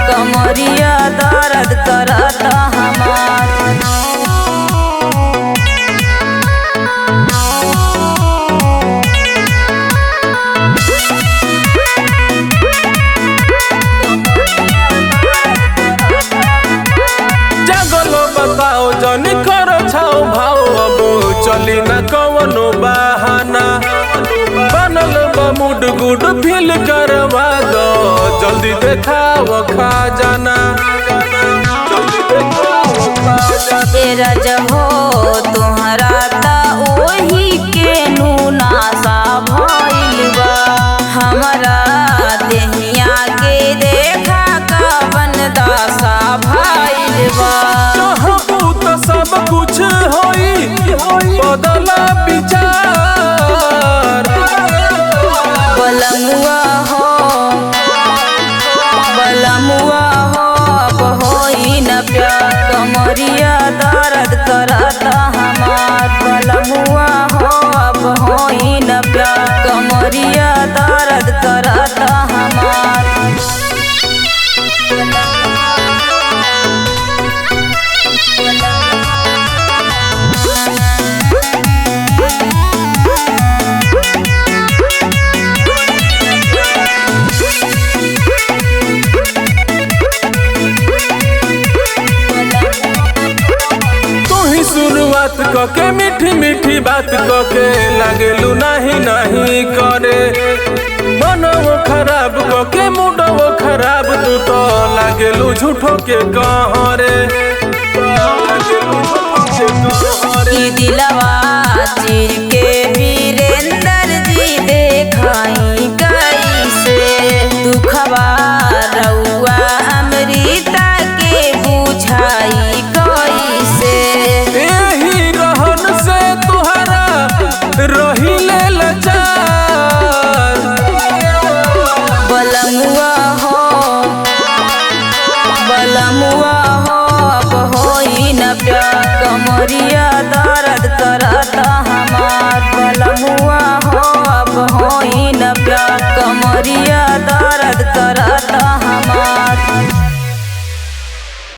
कमरिया दर्द करता हमार। बताओ जनी करो छाओ भाव अब चली न कवनो बहाना। बनल बा मूड गुड फील करवा दो जल्दी देखाव खजाना। तेरा जब हो तुहरा ता ओही के नासा भइल बा। हमरा देहिया के देखा कवन दासा भइल बा। सब कुछ होई बदला विचार। बलमुआ हो अब होई न प्यार। कमरिया दर्द करता हमार। बलमुआ हो अब होई न प्यार। कमरिया दर्द करता हमार। शुरुआत कके मीठी मीठी बात कके लागेलू नहीं नहीं करे। मनवो खराब कके मूडवो खराब तू तो लागेलू झूठो के कहरे। दिलवा चीर के वीरेंद्र जी देखाई कैसे। दुखवा रउआ अमृता के बुझाई कैसे। रहिले लाचार। बलमुआ हो अब होई न प्यार। कमरिया दर्द करता